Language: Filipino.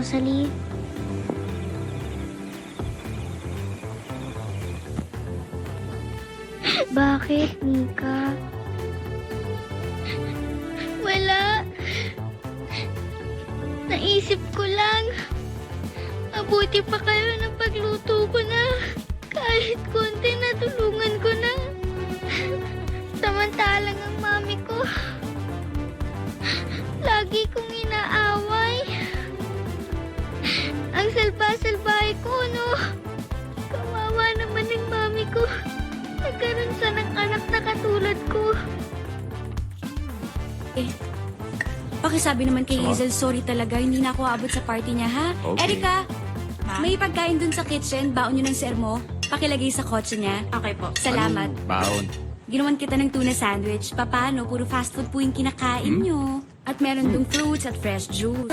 Rosalie. Bakit, Mika? Wala. Naisip ko lang. Mabuti pa kayo ng pagluto ko na. Kahit konti natulungan ko na. Samantalang ang mami ko, lagi kong inaaway. Ang salba-salbahe ko, no? Kawawa naman ng mami ko. Nagkaroon siya ng anak na katulad ko. Pakisabi naman kay Hazel, sorry talaga, hindi na ako aabot sa party niya, ha? Okay. Erika, Ma? may pagkain dun sa kitchen, baon nyo ng sir mo, pakilagay sa kotse niya. Okay po. Salamat. Baon. Ginawan kita ng tuna sandwich. Paano? Puro fast food po yung kinakain nyo. At meron dong fruits at fresh juice.